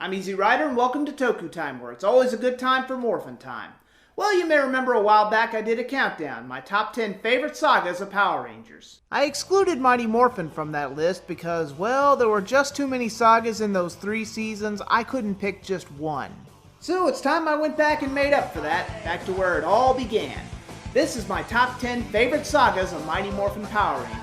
I'm Easy Rider and welcome to Toku Time, where it's always a good time for Morphin time. Well, you may remember a while back I did a countdown, my top 10 favorite sagas of Power Rangers. I excluded Mighty Morphin from that list because, well, there were just too many sagas in those 3 seasons, I couldn't pick just one. So it's time I went back and made up for that, back to where it all began. This is my top 10 favorite sagas of Mighty Morphin Power Rangers.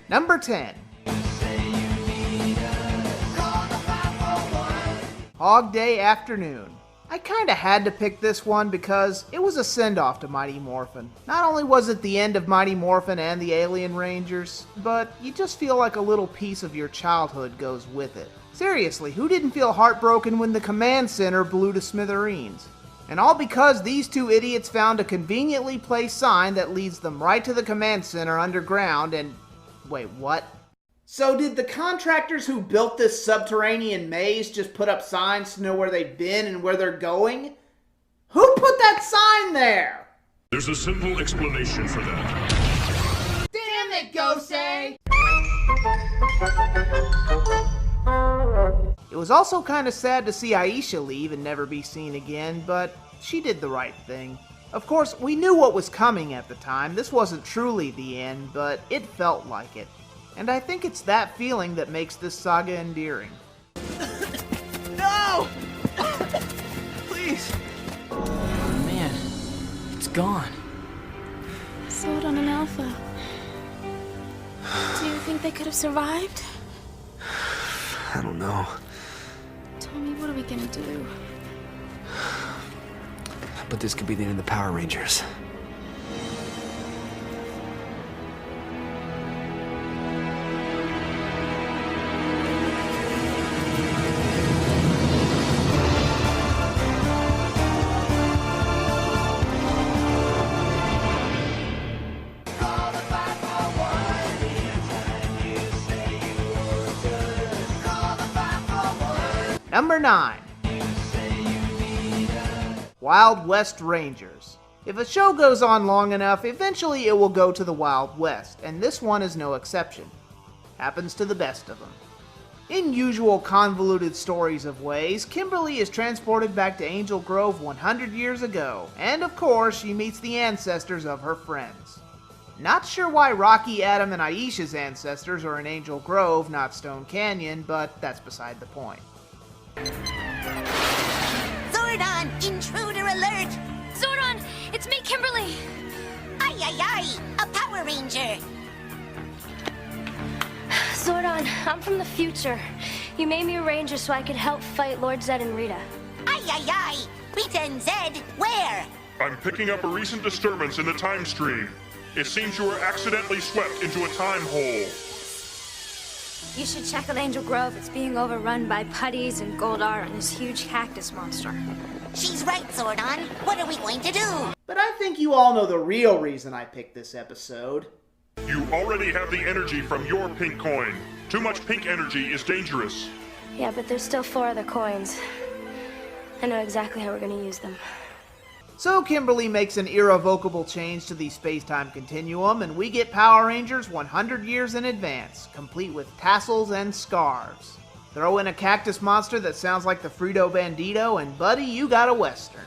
Number 10. Hog Day Afternoon. I kinda had to pick this one because it was a send-off to Mighty Morphin. Not only was it the end of Mighty Morphin and the Alien Rangers, but you just feel like a little piece of your childhood goes with it. Seriously, who didn't feel heartbroken when the command center blew to smithereens? And all because these two idiots found a conveniently placed sign that leads them right to the command center underground and... Wait, what? So did the contractors who built this subterranean maze just put up signs to know where they've been and where they're going? Who put that sign there? There's a simple explanation for that. Damn it, Gosei! It was also kind of sad to see Aisha leave and never be seen again, but she did the right thing. Of course, we knew what was coming at the time. This wasn't truly the end, but it felt like it. And I think it's that feeling that makes this saga endearing. No! Please! Oh man, it's gone. Zordon and Alpha. Do you think they could have survived? I don't know. Tommy, what are we gonna do? But this could be the end of the Power Rangers. Number 9. Wild West Rangers. If a show goes on long enough, eventually it will go to the Wild West, and this one is no exception. Happens to the best of them. In usual convoluted stories of ways, Kimberly is transported back to Angel Grove 100 years ago, and of course she meets the ancestors of her friends. Not sure why Rocky, Adam, and Aisha's ancestors are in Angel Grove, not Stone Canyon, but that's beside the point. Zordon, intruder alert! Zordon, it's me, Kimberly! Ay, ay, ay! A Power Ranger! Zordon, I'm from the future. You made me a ranger so I could help fight Lord Zed and Rita. Ay, ay, ay! Rita and Zed, where? I'm picking up a recent disturbance in the time stream. It seems you were accidentally swept into a time hole. You should check out Angel Grove. It's being overrun by putties and Goldar and this huge cactus monster. She's right, Zordon. What are we going to do? But I think you all know the real reason I picked this episode. You already have the energy from your pink coin. Too much pink energy is dangerous. Yeah, but there's still 4 other coins. I know exactly how we're gonna use them. So Kimberly makes an irrevocable change to the space-time continuum, and we get Power Rangers 100 years in advance, complete with tassels and scarves. Throw in a cactus monster that sounds like the Frito Bandito, and buddy, you got a Western.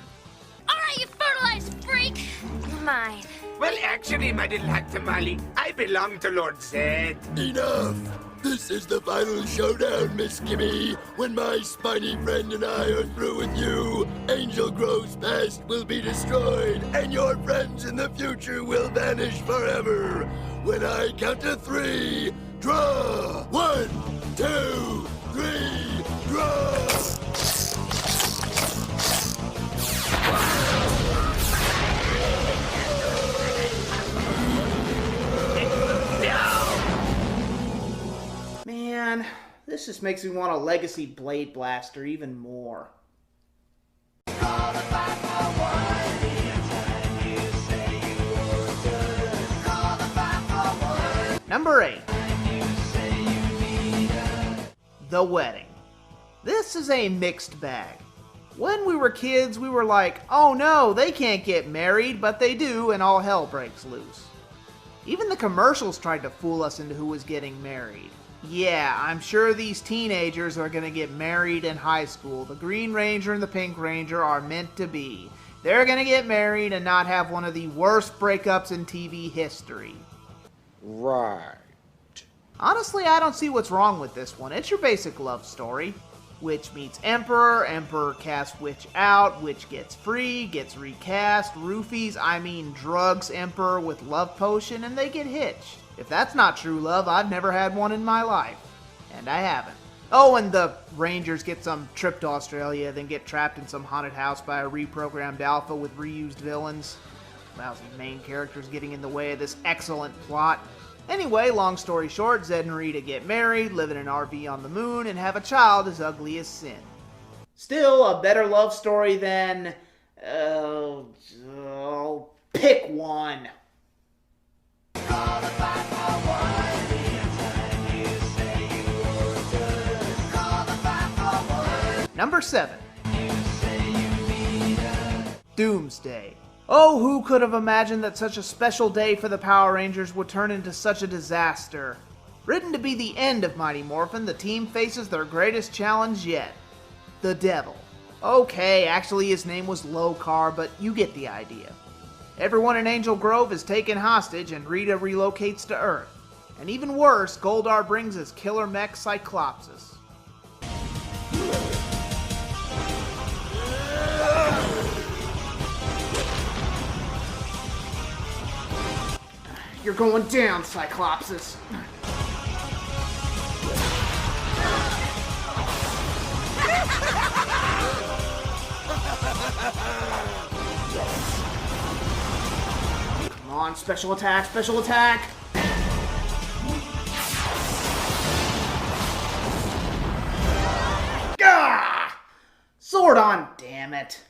Alright, you fertilized freak! You're mine. Well, actually, my little hot tamale, I belong to Lord Zed. Enough! This is the final showdown, Miss Kimmy. When my spiny friend and I are through with you, Angel Grove's past will be destroyed, and your friends in the future will vanish forever. When I count to 3, draw! 1, 2, 3, draw! Man, this just makes me want a Legacy Blade Blaster even more. Number 8. The Wedding. This is a mixed bag. When we were kids, we were like, oh no, they can't get married, but they do, and all hell breaks loose. Even the commercials tried to fool us into who was getting married. Yeah, I'm sure these teenagers are gonna get married in high school. The Green Ranger and the Pink Ranger are meant to be. They're gonna get married and not have one of the worst breakups in TV history. Right. Honestly, I don't see what's wrong with this one. It's your basic love story. Witch meets Emperor, Emperor casts Witch out, Witch gets free, gets recast, roofies, drugs Emperor with love potion, and they get hitched. If that's not true love, I've never had one in my life. And I haven't. Oh, and the Rangers get some trip to Australia, then get trapped in some haunted house by a reprogrammed alpha with reused villains. Lousy main characters getting in the way of this excellent plot. Anyway, long story short, Zed and Rita get married, live in an RV on the moon, and have a child as ugly as sin. Still a better love story than... pick one. Number 7. Doomsday. Oh, who could have imagined that such a special day for the Power Rangers would turn into such a disaster? Written to be the end of Mighty Morphin, the team faces their greatest challenge yet. The Devil. Okay, actually his name was Lokar, but you get the idea. Everyone in Angel Grove is taken hostage and Rita relocates to Earth. And even worse, Goldar brings his killer mech Cyclopsis. You're going down, Cyclopsis. Come on, special attack, special attack! Gah! Zordon, damn it.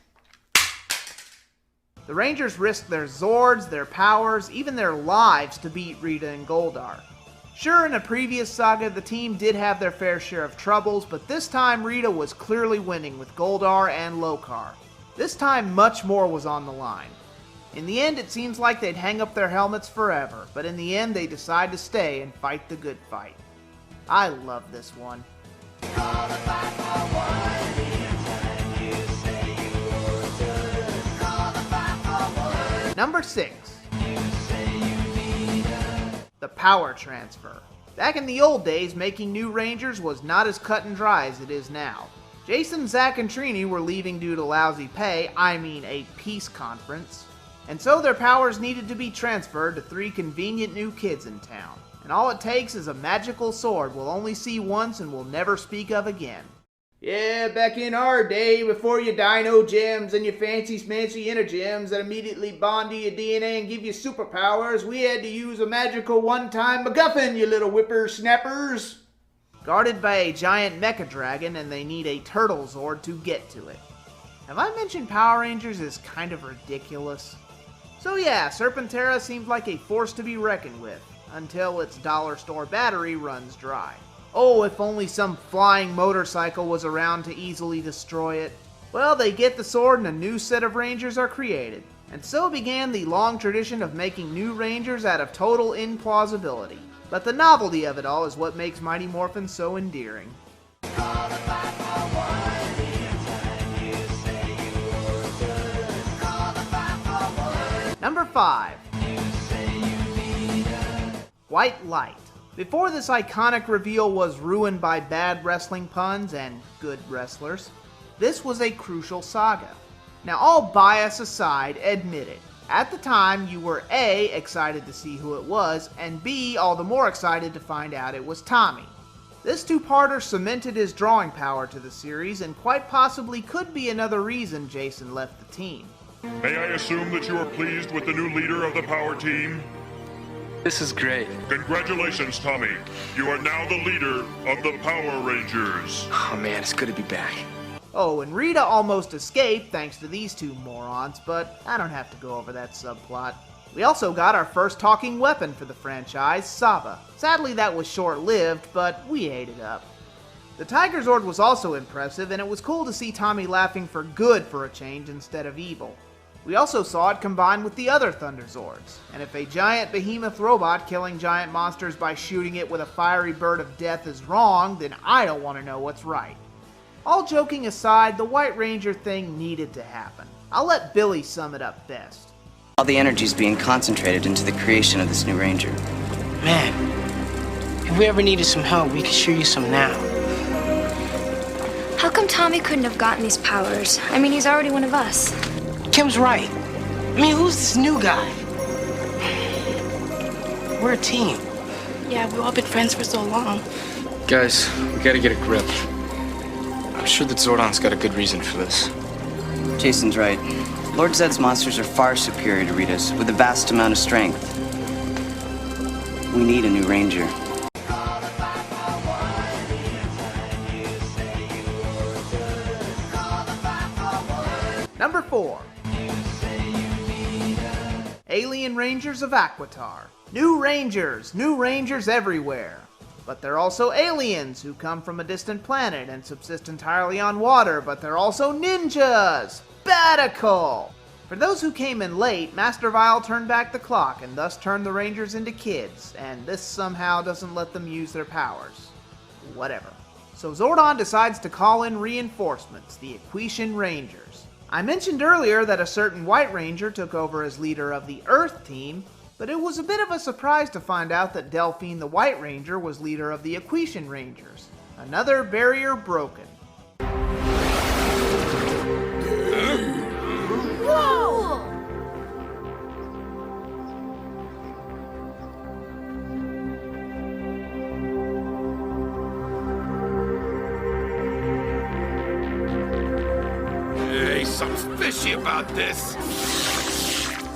The Rangers risked their Zords, their powers, even their lives to beat Rita and Goldar. Sure, in a previous saga, the team did have their fair share of troubles, but this time Rita was clearly winning with Goldar and Lokar. This time, much more was on the line. In the end, it seems like they'd hang up their helmets forever, but in the end, they decide to stay and fight the good fight. I love this one. Number 6. The Power Transfer. Back in the old days, making new Rangers was not as cut and dry as it is now. Jason, Zack, and Trini were leaving due to lousy pay, a peace conference, and so their powers needed to be transferred to 3 convenient new kids in town. And all it takes is a magical sword we'll only see once and will never speak of again. Yeah, back in our day, before your dino gems and your fancy smancy energems that immediately bond to your DNA and give you superpowers, we had to use a magical one-time MacGuffin, you little whippersnappers! Guarded by a giant mecha dragon, and they need a turtle Zord to get to it. Have I mentioned Power Rangers is kind of ridiculous? So yeah, Serpentera seems like a force to be reckoned with, until its dollar store battery runs dry. Oh, if only some flying motorcycle was around to easily destroy it. Well, they get the sword and a new set of Rangers are created. And so began the long tradition of making new Rangers out of total implausibility. But the novelty of it all is what makes Mighty Morphin so endearing. Number 5. White Light. Before this iconic reveal was ruined by bad wrestling puns and good wrestlers, this was a crucial saga. Now, all bias aside, admit it. At the time, you were A, excited to see who it was, and B, all the more excited to find out it was Tommy. This two-parter cemented his drawing power to the series and quite possibly could be another reason Jason left the team. May I assume that you are pleased with the new leader of the Power Team? This is great. Congratulations, Tommy. You are now the leader of the Power Rangers. Oh man, it's good to be back. Oh, and Rita almost escaped thanks to these two morons, but I don't have to go over that subplot. We also got our first talking weapon for the franchise, Saba. Sadly, that was short-lived, but we ate it up. The Tiger Zord was also impressive, and it was cool to see Tommy laughing for good for a change instead of evil. We also saw it combined with the other Thunder Zords, and if a giant behemoth robot killing giant monsters by shooting it with a fiery bird of death is wrong, then I don't want to know what's right. All joking aside, the White Ranger thing needed to happen. I'll let Billy sum it up best. All the energy's being concentrated into the creation of this new Ranger. Man, if we ever needed some help, we could sure use some now. How come Tommy couldn't have gotten these powers? I mean, he's already one of us. Kim's right. I mean, who's this new guy? We're a team. Yeah, we've all been friends for so long. Guys, we gotta get a grip. I'm sure that Zordon's got a good reason for this. Jason's right. Lord Zed's monsters are far superior to Rita's, with a vast amount of strength. We need a new Ranger. Number 4. Alien Rangers of Quatar. New Rangers everywhere. But they're also aliens who come from a distant planet and subsist entirely on water, but they're also ninjas! Batical! For those who came in late, Master Vile turned back the clock and thus turned the Rangers into kids, and this somehow doesn't let them use their powers. Whatever. So Zordon decides to call in reinforcements, the Equation Rangers. I mentioned earlier that a certain White Ranger took over as leader of the Earth team, but it was a bit of a surprise to find out that Delphine the White Ranger was leader of the Equation Rangers. Another barrier broken. Whoa! Hey, something's fishy about this.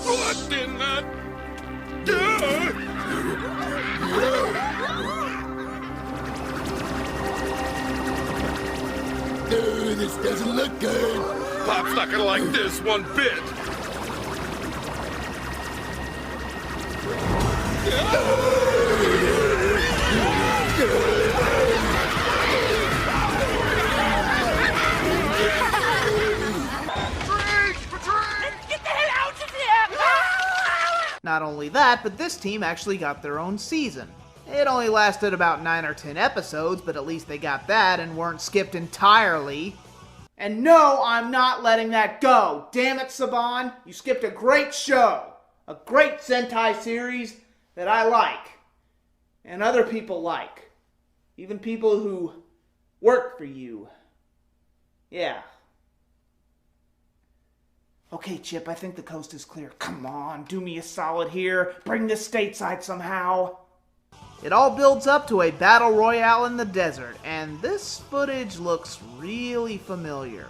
What in the... Oh, this doesn't look good. Pop's not gonna like this one bit. Not only that, but this team actually got their own season. It only lasted about 9 or 10 episodes, but at least they got that and weren't skipped entirely. And no, I'm not letting that go. Damn it, Saban. You skipped a great show. A great Sentai series that I like. And other people like. Even people who work for you. Yeah. Okay, Chip, I think the coast is clear. Come on, do me a solid here. Bring this stateside somehow. It all builds up to a battle royale in the desert, and this footage looks really familiar.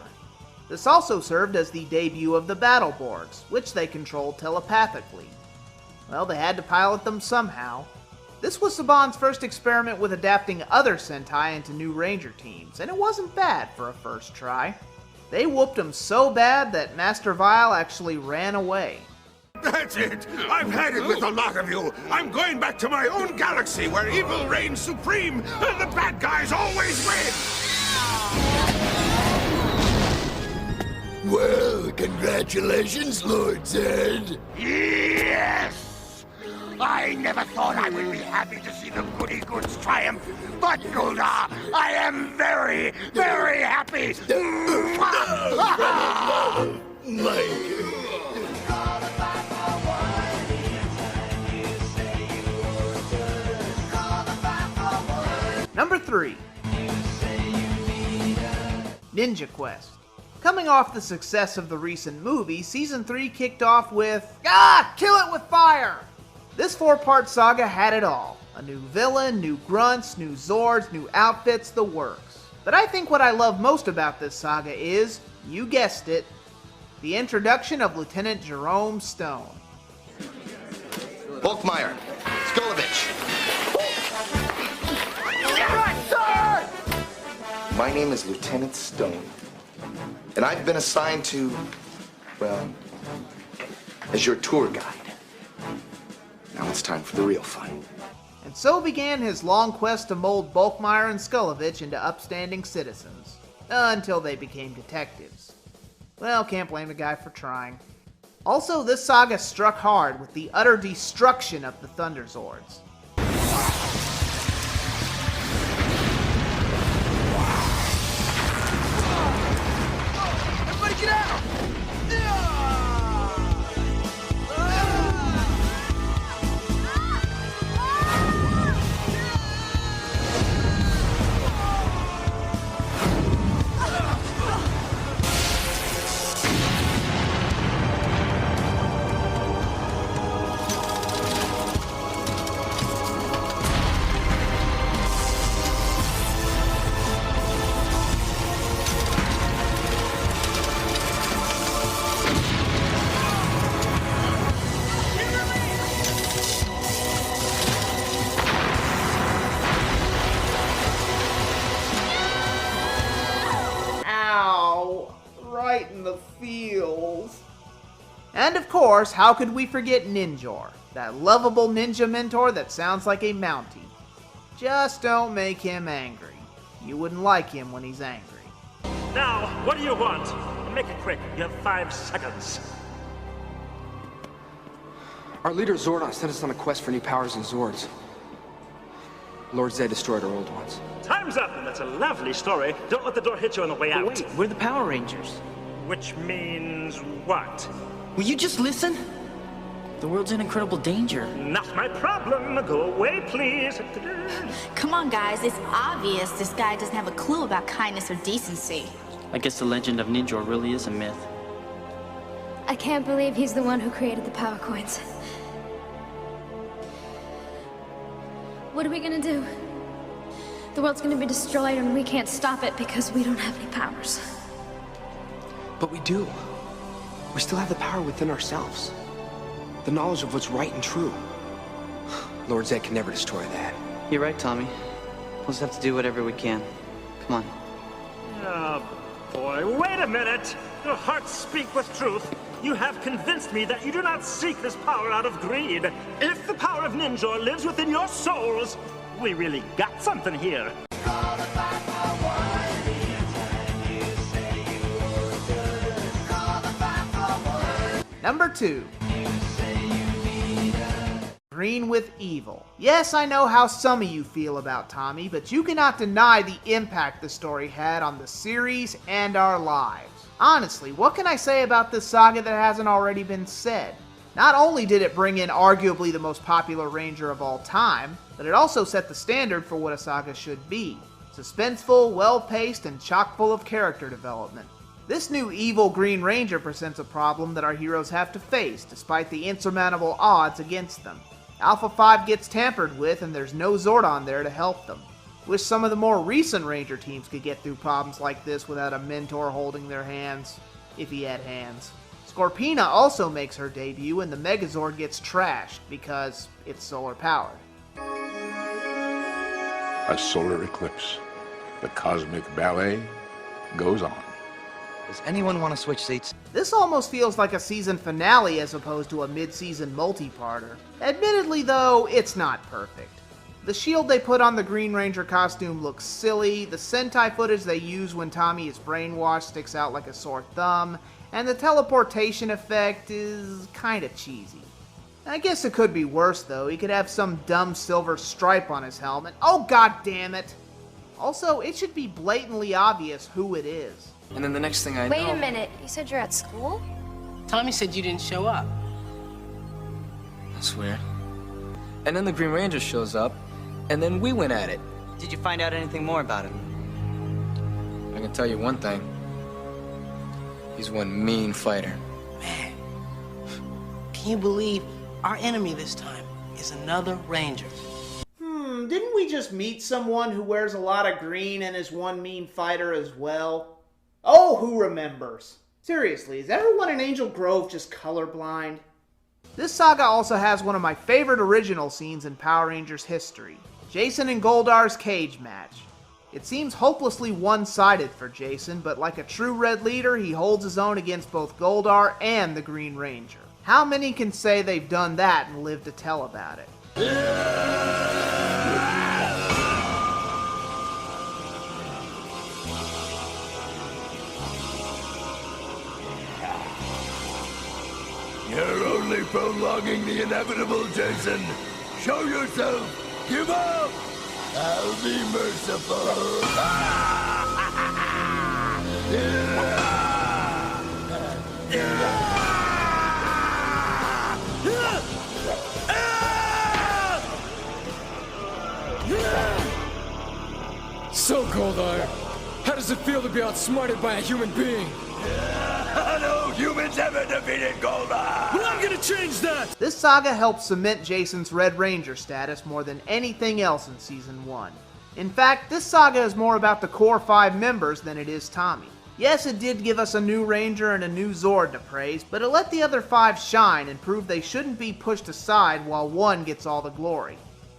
This also served as the debut of the battle boards, which they controlled telepathically. Well, they had to pilot them somehow. This was Saban's first experiment with adapting other Sentai into new Ranger teams, and it wasn't bad for a first try. They whooped him so bad that Master Vile actually ran away. That's it. I've had it with a lot of you. I'm going back to my own galaxy where evil reigns supreme and the bad guys always win. Well, congratulations, Lord Zed. Yes! I never thought I would be happy to see the goody goods triumph, but Golda, I am very, very happy. Number 3. Ninja Quest. Coming off the success of the recent movie, Season 3 kicked off with, kill it with fire! This 4-part saga had it all. A new villain, new grunts, new Zords, new outfits, the works. But I think what I love most about this saga is, you guessed it, the introduction of Lieutenant Jerome Stone. Volkmeyer, Skolovich. My name is Lieutenant Stone, and I've been assigned to, well, as your tour guide. Now it's time for the real fun. And so began his long quest to mold Bulkmeyer and Skulovich into upstanding citizens. Until they became detectives. Well, can't blame the guy for trying. Also, this saga struck hard with the utter destruction of the Thunderzords. Everybody get out! And of course, how could we forget Ninjor, that lovable ninja mentor that sounds like a Mountie. Just don't make him angry. You wouldn't like him when he's angry. Now, what do you want? Make it quick, you have 5 seconds. Our leader Zordon sent us on a quest for new powers and Zords. Lord Zed destroyed our old ones. Time's up, and that's a lovely story. Don't let the door hit you on the way out. But wait, we're the Power Rangers. Which means what? Will you just listen? The world's in incredible danger. Not my problem. Go away, please. Come on, guys. It's obvious this guy doesn't have a clue about kindness or decency. I guess the legend of Ninjor really is a myth. I can't believe he's the one who created the power coins. What are we gonna do? The world's gonna be destroyed and we can't stop it because we don't have any powers. But we do. We still have the power within ourselves. The knowledge of what's right and true. Lord Zed can never destroy that. You're right, Tommy. We'll just have to do whatever we can. Come on. Oh, boy, wait a minute! Your hearts speak with truth. You have convinced me that you do not seek this power out of greed. If the power of Ninjor lives within your souls, we really got something here. Number 2. Green with Evil. Yes, I know how some of you feel about Tommy, but you cannot deny the impact the story had on the series and our lives. Honestly, what can I say about this saga that hasn't already been said? Not only did it bring in arguably the most popular Ranger of all time, but it also set the standard for what a saga should be. Suspenseful, well-paced, and chock full of character development. This new evil Green Ranger presents a problem that our heroes have to face, despite the insurmountable odds against them. Alpha 5 gets tampered with, and there's no Zordon there to help them. Wish some of the more recent Ranger teams could get through problems like this without a mentor holding their hands, if he had hands. Scorpina also makes her debut, and the Megazord gets trashed, because it's solar powered. A solar eclipse. The cosmic ballet goes on. Does anyone want to switch seats? This almost feels like a season finale as opposed to a mid-season multi-parter. Admittedly though, it's not perfect. The shield they put on the Green Ranger costume looks silly, the Sentai footage they use when Tommy is brainwashed sticks out like a sore thumb, and the teleportation effect is kinda cheesy. I guess it could be worse though, he could have some dumb silver stripe on his helmet. Oh god damn it! Also, it should be blatantly obvious who it is. And then the next thing I know... Wait a minute, you said you're at school? Tommy said you didn't show up. That's weird. And then the Green Ranger shows up, and then we went at it. Did you find out anything more about him? I can tell you one thing. He's one mean fighter. Man, can you believe our enemy this time is another Ranger? Didn't we just meet someone who wears a lot of green and is one mean fighter as well? Oh, who remembers? Seriously, is everyone in Angel Grove just colorblind? This saga also has one of my favorite original scenes in Power Rangers history. Jason and Goldar's cage match. It seems hopelessly one-sided for Jason, but like a true Red leader, he holds his own against both Goldar and the Green Ranger. How many can say they've done that and live to tell about it? You're only prolonging the inevitable, Jason. Show yourself. Give up. I'll be merciful. So, Quatar, how does it feel to be outsmarted by a human being? No humans ever defeated Goldar! Well, I'm gonna change that! This saga helped cement Jason's Red Ranger status more than anything else in Season 1. In fact, this saga is more about the core 5 members than it is Tommy. Yes, it did give us a new Ranger and a new Zord to praise, but it let the other 5 shine and prove they shouldn't be pushed aside while one gets all the glory.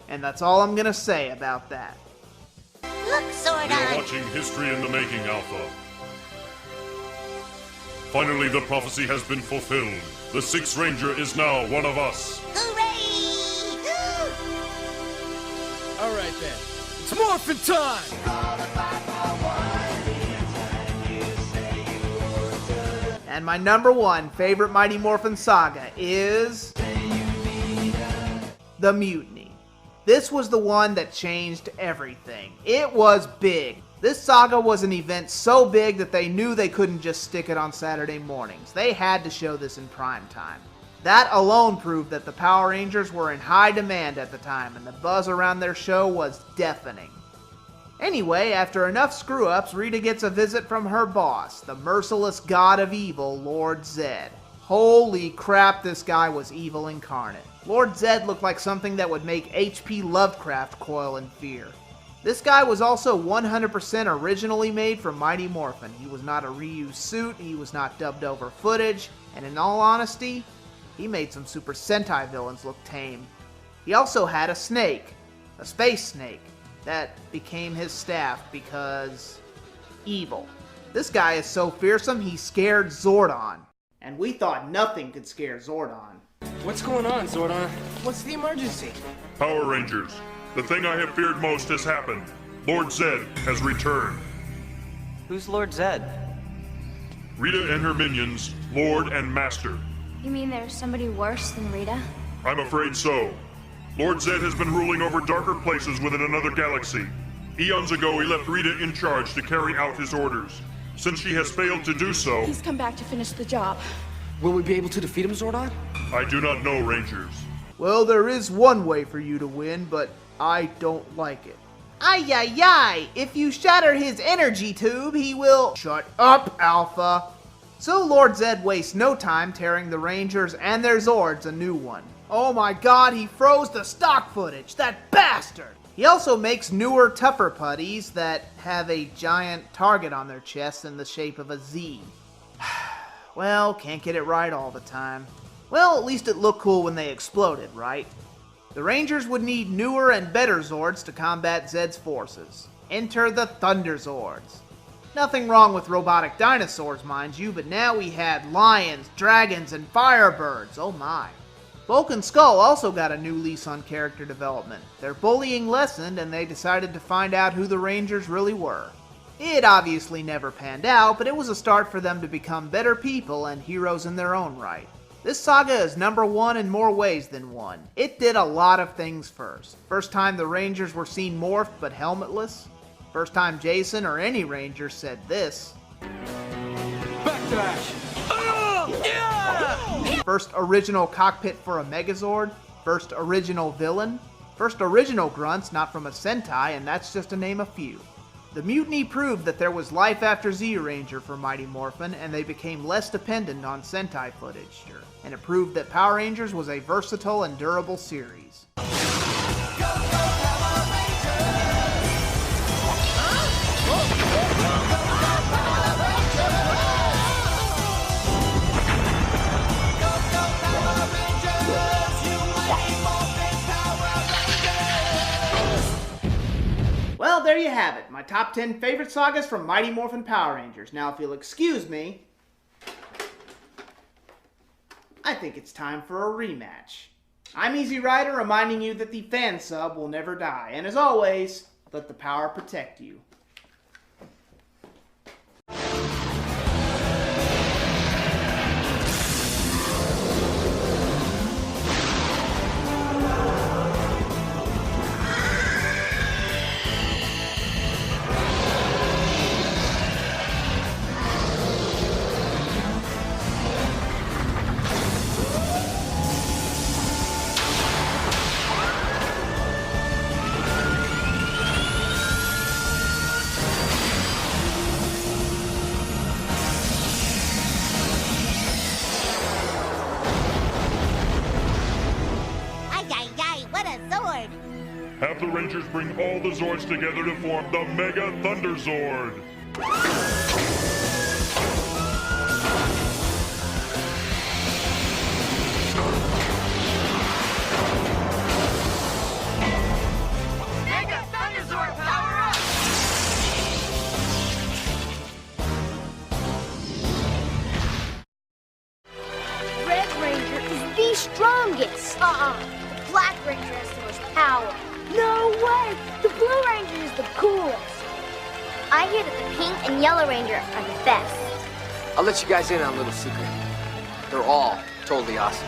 And that's all I'm gonna say about that. Look, Zordon! You're watching History in the Making, Alpha. Finally, the prophecy has been fulfilled. The Sixth Ranger is now one of us. Hooray! All right then, it's Morphin time! And my number 1 favorite Mighty Morphin saga is the Mutiny. This was the one that changed everything. It was big. This saga was an event so big that they knew they couldn't just stick it on Saturday mornings. They had to show this in prime time. That alone proved that the Power Rangers were in high demand at the time, and the buzz around their show was deafening. Anyway, after enough screw-ups, Rita gets a visit from her boss, the merciless god of evil, Lord Zed. Holy crap, this guy was evil incarnate. Lord Zed looked like something that would make H.P. Lovecraft coil in fear. This guy was also 100% originally made for Mighty Morphin. He was not a reused suit, he was not dubbed over footage, and in all honesty, he made some Super Sentai villains look tame. He also had a snake, a space snake, that became his staff because evil. This guy is so fearsome he scared Zordon. And we thought nothing could scare Zordon. What's going on, Zordon? What's the emergency? Power Rangers, the thing I have feared most has happened. Lord Zed has returned. Who's Lord Zed? Rita and her minions, Lord and Master. You mean there's somebody worse than Rita? I'm afraid so. Lord Zed has been ruling over darker places within another galaxy. Eons ago, he left Rita in charge to carry out his orders. Since she has failed to do so, He's come back to finish the job. Will we be able to defeat him, Zordon? I do not know, Rangers. Well, there is one way for you to win, but I don't like it. Ay, ay, ay! If you shatter his energy tube, he will... Shut up, Alpha! So Lord Zed wastes no time tearing the Rangers and their Zords a new one. Oh my god, he froze the stock footage! That bastard! He also makes newer, tougher putties that have a giant target on their chests in the shape of a Z. Well, can't get it right all the time. Well, at least it looked cool when they exploded, right? The Rangers would need newer and better Zords to combat Zed's forces. Enter the Thunder Zords. Nothing wrong with robotic dinosaurs, mind you, but now we had lions, dragons, and firebirds. Oh my. Bulk and Skull also got a new lease on character development. Their bullying lessened, and they decided to find out who the Rangers really were. It obviously never panned out, but it was a start for them to become better people and heroes in their own right. This saga is number 1 in more ways than one. It did a lot of things first. First time the Rangers were seen morphed but helmetless. First time Jason or any Ranger said this. Backdash! Oh, yeah! First original cockpit for a Megazord. First original villain. First original grunts not from a Sentai, and that's just to name a few. The Mutiny proved that there was life after Z-Ranger for Mighty Morphin, and they became less dependent on Sentai footage. And it proved that Power Rangers was a versatile and durable series. Well, there you have it. My top 10 favorite sagas from Mighty Morphin Power Rangers. Now, if you'll excuse me, I think it's time for a rematch. I'm Easy Rider, reminding you that the fan sub will never die. And as always, let the power protect you. Have the Rangers bring all the Zords together to form the Mega Thunder Zord. Mega Thunder Zord, power up! Red Ranger is the strongest. The Black Ranger has the most power. No way! The Blue Ranger is the coolest. I hear that the Pink and Yellow Ranger are the best. I'll let you guys in on a little secret. They're all totally awesome.